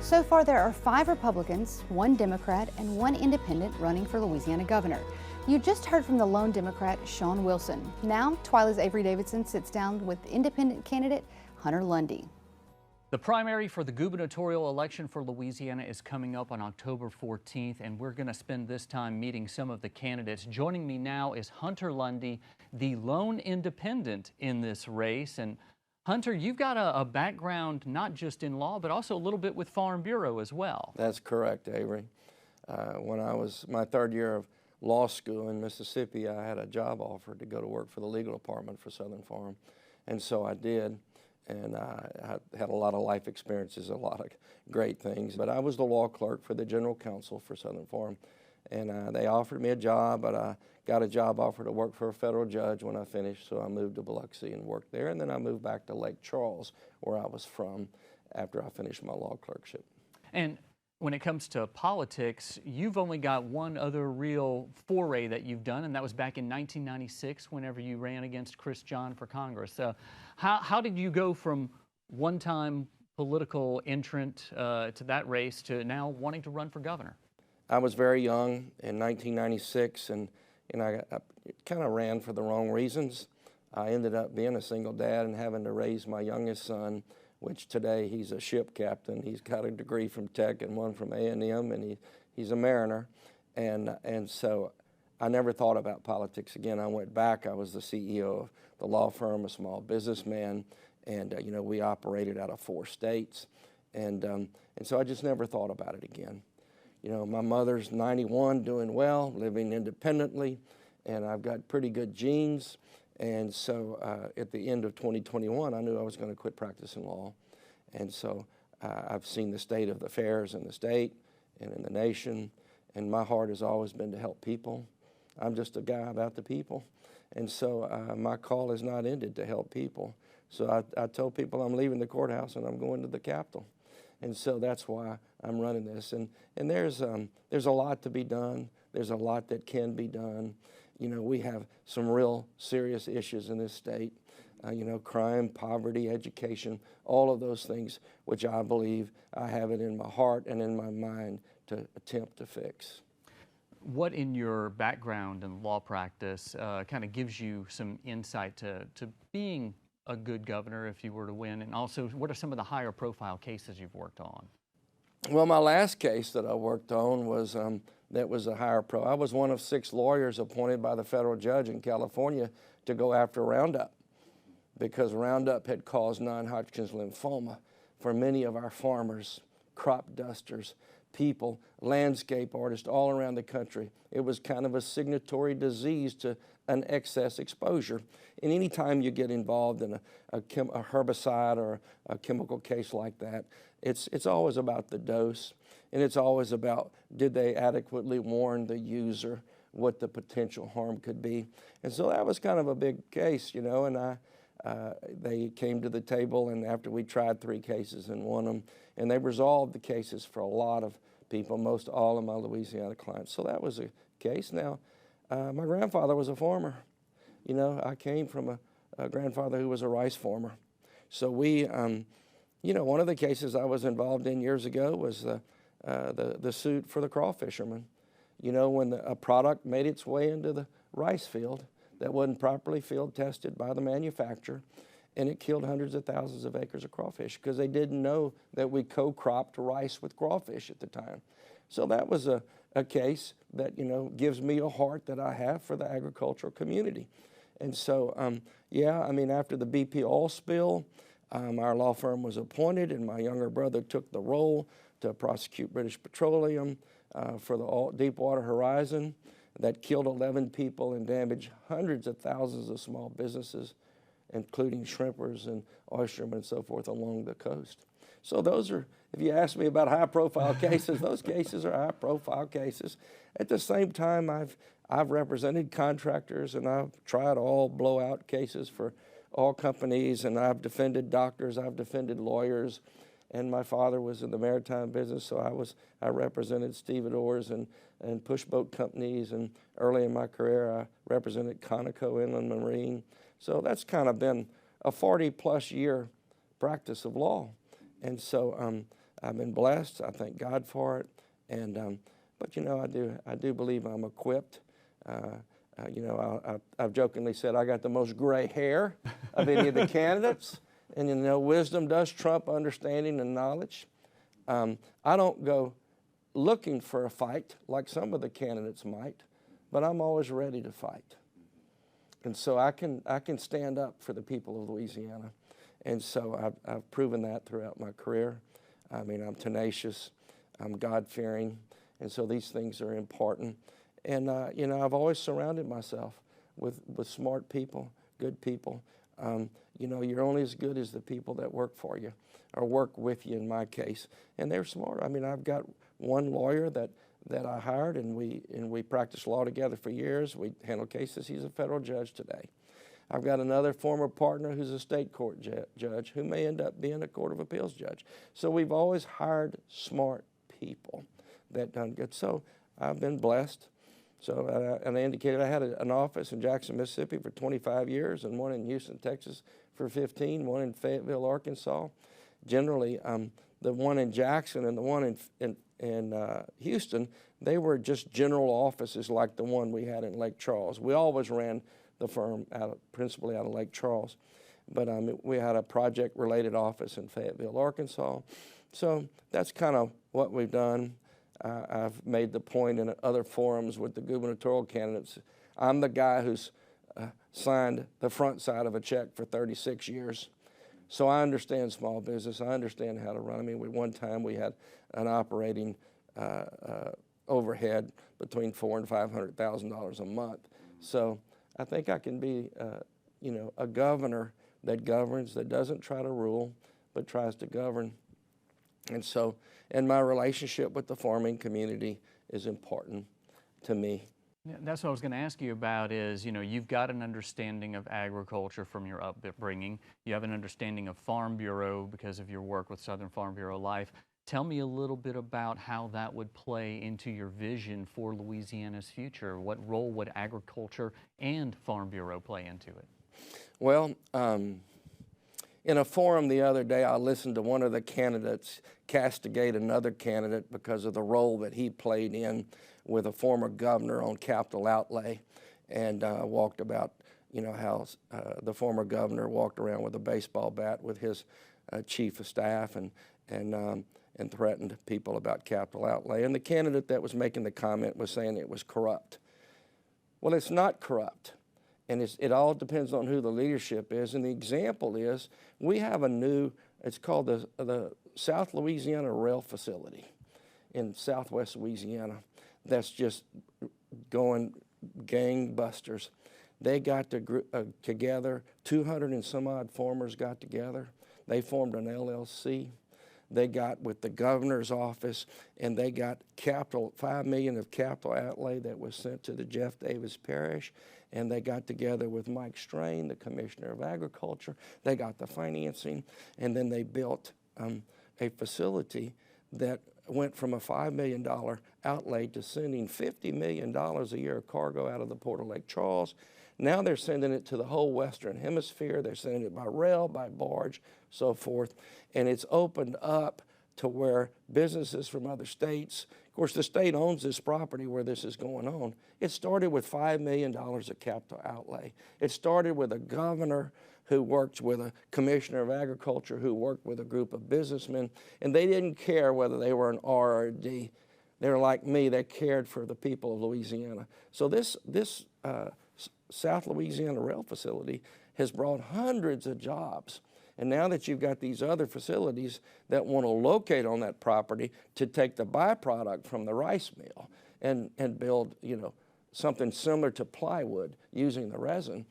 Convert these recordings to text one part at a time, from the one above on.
So far, there are 5 Republicans, 1 Democrat, and 1 independent running for Louisiana governor. You just heard from the lone Democrat, Shawn Wilson. Now, TWILA's Avery Davidson sits down with independent candidate Hunter Lundy. The primary for the gubernatorial election for Louisiana is coming up on October 14th, and we're going to spend this time meeting some of the candidates. Joining me now is Hunter Lundy, the lone independent in this race. And Hunter, you've got a background not just in law, but also a little bit with Farm Bureau as well. That's correct, Avery. When I was my 3rd year of law school in Mississippi, I had a job offer to go to work for the legal department for Southern Farm, and so I did. And I had a lot of life experiences, a lot of great things. But I was the law clerk for the general counsel for Southern Farm. And they offered me a job, but I got a job offer to work for a federal judge when I finished. So I moved to Biloxi and worked there. And then I moved back to Lake Charles, where I was from, after I finished my law clerkship. And when it comes to politics, you've only got one other real foray that you've done, and that was back in 1996 whenever you ran against Chris John for Congress. So how did you go from one-time political entrant to that race to now wanting to run for governor? I was very young in 1996, and I kind of ran for the wrong reasons. I ended up being a single dad and having to raise my youngest son, which today he's a ship captain. He's got a degree from Tech and one from A&M, and he's a mariner. And so I never thought about politics again. I went back. I was the CEO of the law firm, a small businessman, and you know, we operated out of 4 states. And so I just never thought about it again. You know, my mother's 91, doing well, living independently, and I've got pretty good genes. And so at the end of 2021, I knew I was going to quit practicing law. And so I've seen the state of the affairs in the state and in the nation, and my heart has always been to help people. I'm just a guy about the people. And so my call has not ended to help people. So I told people I'm leaving the courthouse and I'm going to the Capitol. And so that's why I'm running this. And there's a lot to be done. There's a lot that can be done. You know, we have some real serious issues in this state, you know, crime, poverty, education, all of those things, which I believe I have it in my heart and in my mind to attempt to fix. What in your background and law practice kind of gives you some insight to being a good governor if you were to win? And also, what are some of the higher profile cases you've worked on? Well, my last case that I worked on was that was a higher pro. I was one of 6 lawyers appointed by the federal judge in California to go after Roundup, because Roundup had caused non-Hodgkin's lymphoma for many of our farmers, crop dusters, people, landscape artists all around the country. It was kind of a signatory disease to an excess exposure. And anytime you get involved in a herbicide or a chemical case like that, it's always about the dose, and it's always about, did they adequately warn the user what the potential harm could be? And so that was kind of a big case, you know, and they came to the table, and after we tried 3 cases and won them, and they resolved the cases for a lot of people, most all of my Louisiana clients. So that was a case. Now, my grandfather was a farmer. You know, I came from a grandfather who was a rice farmer. So we, you know, one of the cases I was involved in years ago was the suit for the crawfishermen. You know, when a product made its way into the rice field that wasn't properly field tested by the manufacturer, and it killed hundreds of thousands of acres of crawfish because they didn't know that we co-cropped rice with crawfish at the time. So that was a case that, you know, gives me a heart that I have for the agricultural community. And so, yeah, I mean, after the BP oil spill, our law firm was appointed, and my younger brother took the role to prosecute British Petroleum for the Deepwater Horizon that killed 11 people and damaged hundreds of thousands of small businesses, including shrimpers and oystermen and so forth along the coast. So those are, if you ask me about high-profile cases, those cases are high-profile cases. At the same time, I've represented contractors, and I've tried all blowout cases for all companies, and I've defended doctors, I've defended lawyers, and my father was in the maritime business, so I represented stevedores and push boat companies, and early in my career I represented Conoco Inland Marine. So that's kind of been a 40-plus year practice of law. And so I've been blessed. I thank God for it. And but you know, I do believe I'm equipped. You know, I've jokingly said I got the most gray hair of any of the candidates. And you know, wisdom does trump understanding and knowledge. I don't go looking for a fight like some of the candidates might, but I'm always ready to fight. And so I can stand up for the people of Louisiana. And so I've proven that throughout my career. I mean, I'm tenacious, I'm God-fearing, and so these things are important. And you know, I've always surrounded myself with smart people, good people. You know, you're only as good as the people that work for you, or work with you in my case. And they're smart. I mean, I've got one lawyer that I hired, and we practiced law together for years. We handle cases. He's a federal judge today. I've got another former partner who's a state court judge who may end up being a Court of Appeals judge. So we've always hired smart people that done good. So I've been blessed. So, and I indicated I had an office in Jackson, Mississippi for 25 years, and one in Houston, Texas for 15, one in Fayetteville, Arkansas. Generally, the one in Jackson and the one in Houston, they were just general offices like the one we had in Lake Charles. We always ran the firm principally out of Lake Charles. But we had a project-related office in Fayetteville, Arkansas. So that's kind of what we've done. I've made the point in other forums with the gubernatorial candidates. I'm the guy who's signed the front side of a check for 36 years. So I understand small business. I understand how to run. I mean, one time we had an operating overhead between $400,000 and $500,000 a month. So I think I can be, you know, a governor that governs, that doesn't try to rule, but tries to govern. And so, and my relationship with the farming community is important to me. Yeah, that's what I was going to ask you about is, you know, you've got an understanding of agriculture from your upbringing. You have an understanding of Farm Bureau because of your work with Southern Farm Bureau Life. Tell me a little bit about how that would play into your vision for Louisiana's future. What role would agriculture and Farm Bureau play into it? Well, in a forum the other day, I listened to one of the candidates castigate another candidate because of the role that he played in with a former governor on capital outlay, and walked about, you know, how the former governor walked around with a baseball bat with his chief of staff and threatened people about capital outlay. And the candidate that was making the comment was saying it was corrupt. Well, it's not corrupt. And it all depends on who the leadership is. And the example is, we have a new, it's called the South Louisiana Rail Facility in southwest Louisiana that's just going gangbusters. They got together, 200 and some odd farmers got together. They formed an LLC. They got with the governor's office, and they got $5 million of capital outlay that was sent to the Jeff Davis Parish. And they got together with Mike Strain, the Commissioner of Agriculture. They got the financing, and then they built a facility that went from a $5 million outlay to sending $50 million a year of cargo out of the Port of Lake Charles. Now they're sending it to the whole Western Hemisphere. They're sending it by rail, by barge, so forth. And it's opened up to where businesses from other states, of course, the state owns this property where this is going on. It started with $5 million of capital outlay. It started with a governor who worked with a commissioner of agriculture who worked with a group of businessmen, and they didn't care whether they were an R or a D. They were like me. They cared for the people of Louisiana. So this South Louisiana Rail Facility has brought hundreds of jobs. And now that you've got these other facilities that want to locate on that property to take the byproduct from the rice mill and build, you know, something similar to plywood using the resin,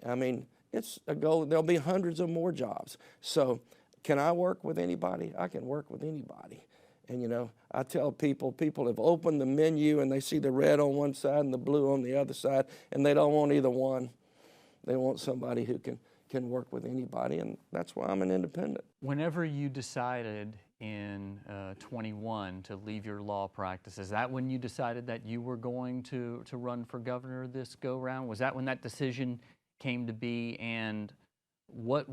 I mean, it's a goal. There'll be hundreds of more jobs. So can I work with anybody? I can work with anybody. And, you know, I tell people have opened the menu and they see the red on one side and the blue on the other side, and they don't want either one. They want somebody who can work with anybody, and that's why I'm an independent. Whenever you decided in 21 to leave your law practice, is that when you decided that you were going to run for governor this go-round? Was that when that decision came to be? And what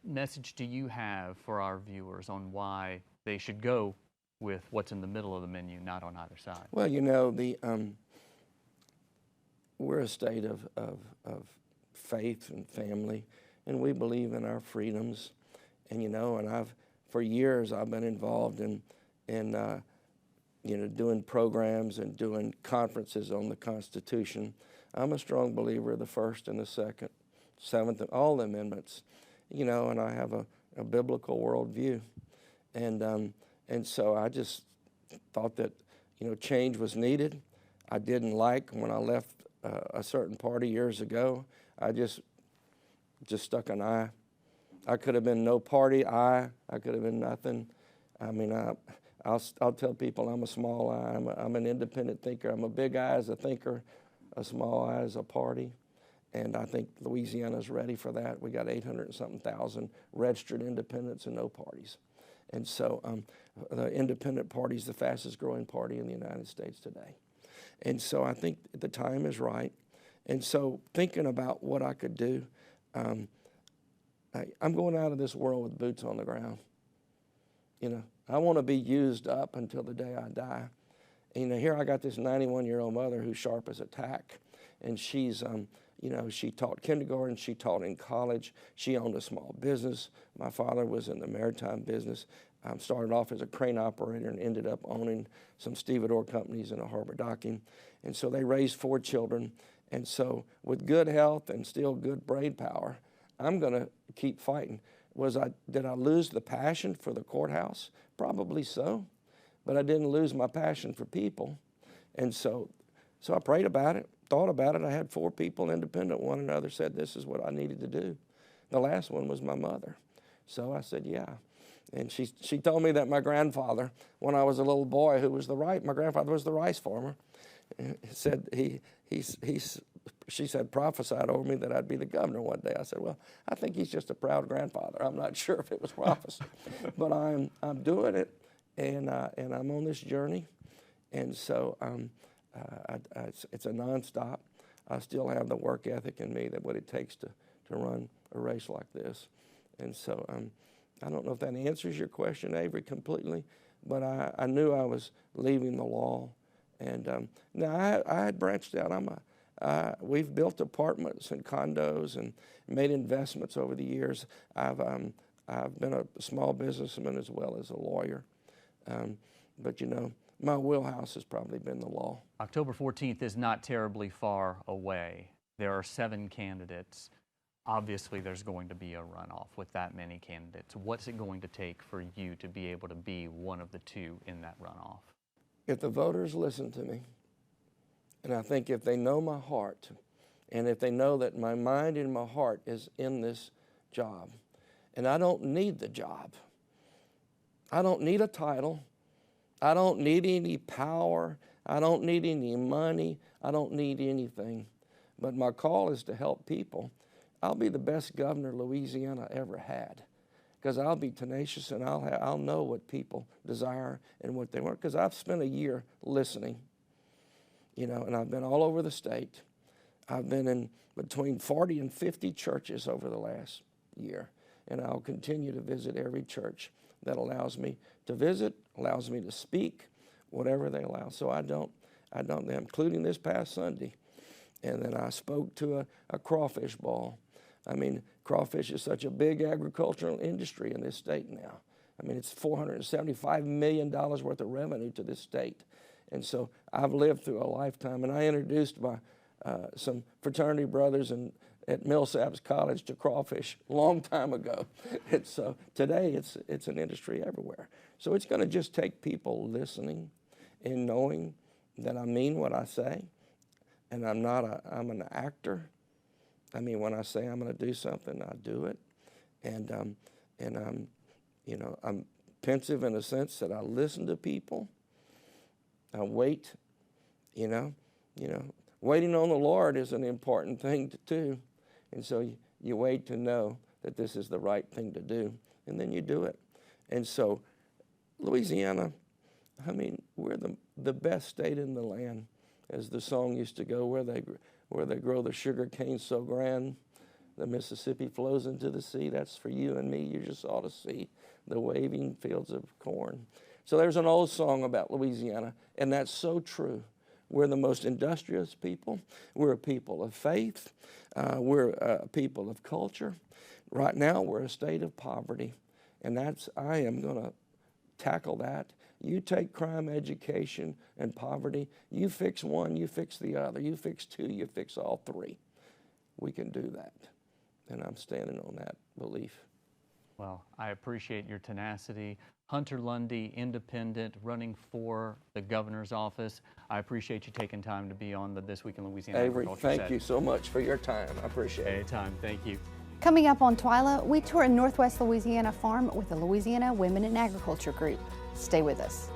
message do you have for our viewers on why they should go with what's in the middle of the menu, not on either side? Well, you know, we're a state of faith and family, and we believe in our freedoms. And, you know, and for years I've been involved in you know, doing programs and doing conferences on the Constitution. I'm a strong believer of the First and the Second, Seventh, and all the amendments, you know, and I have a biblical worldview. And so I just thought that, you know, change was needed. I didn't like when I left a certain party years ago. I just stuck an I. I could have been no party I could have been nothing. I mean, I'll tell people I'm a small I. I'm an independent thinker. I'm a big I as a thinker, a small I as a party. And I think Louisiana's ready for that. We got 800 and something thousand registered independents and no parties. And so the independent party is the fastest growing party in the United States today. And so I think the time is right. And so thinking about what I could do, I'm going out of this world with boots on the ground. You know, I want to be used up until the day I die. And, you know, here I got this 91-year-old mother who's sharp as a tack. And she's, you know, she taught kindergarten, she taught in college, she owned a small business. My father was in the maritime business. Started off as a crane operator and ended up owning some stevedore companies and a harbor docking. And so they raised 4 children. And so with good health and still good brain power, I'm going to keep fighting. Did I lose the passion for the courthouse? Probably so. But I didn't lose my passion for people. And so I prayed about it, thought about it. I had 4 people independent. One another said this is what I needed to do. The last one was my mother. So I said, yeah. And she told me that my grandfather, when I was a little boy, my grandfather was the rice farmer, said she said prophesied over me that I'd be the governor one day. I said, well, I think he's just a proud grandfather. I'm not sure if it was prophecy, but I'm doing it, and I'm on this journey, and so it's a nonstop. I still have the work ethic in me that what it takes to run a race like this, and so I don't know if that answers your question, Avery, completely, but I knew I was leaving the law, and now I had branched out. We've built apartments and condos and made investments over the years. I've been a small businessman as well as a lawyer, but you know, my wheelhouse has probably been the law. October 14th is not terribly far away. There are 7 candidates. Obviously, there's going to be a runoff with that many candidates. What's it going to take for you to be able to be one of the 2 in that runoff? If the voters listen to me, and I think if they know my heart, and if they know that my mind and my heart is in this job, and I don't need the job, I don't need a title, I don't need any power, I don't need any money, I don't need anything, but my call is to help people. I'll be the best governor Louisiana ever had, because I'll be tenacious and I'll know what people desire and what they want, because I've spent a year listening, you know, and I've been all over the state. I've been in between 40 and 50 churches over the last year, and I'll continue to visit every church that allows me to visit, allows me to speak, whatever they allow. So I don't, including this past Sunday. And then I spoke to a crawfish ball. I mean, crawfish is such a big agricultural industry in this state now. I mean, it's $475 million worth of revenue to this state. And so I've lived through a lifetime, and I introduced some fraternity brothers at Millsaps College to crawfish a long time ago. And so today it's an industry everywhere. So it's going to just take people listening and knowing that I mean what I say, and I'm an actor. I mean, when I say I'm going to do something, I do it, and I'm, you know, I'm pensive in the sense that I listen to people. I wait, you know, waiting on the Lord is an important thing to do, and so you wait to know that this is the right thing to do, and then you do it. And so, Louisiana, I mean, we're the best state in the land, as the song used to go, where they grow the sugar cane so grand, the Mississippi flows into the sea. That's for you and me. You just ought to see the waving fields of corn. So there's an old song about Louisiana, and that's so true. We're the most industrious people. We're a people of faith. We're a people of culture. Right now, we're a state of poverty, and I am going to tackle that. You take crime, education, and poverty. You fix one, you fix the other. You fix two, you fix all three. We can do that, and I'm standing on that belief. Well, I appreciate your tenacity. Hunter Lundy, independent, running for the governor's office. I appreciate you taking time to be on the This Week in Louisiana Avery, Agriculture thank set. you so much for your time. I appreciate it. Anytime, thank you. Coming up on TWILA, we tour a Northwest Louisiana farm with the Louisiana Women in Agriculture Group. Stay with us.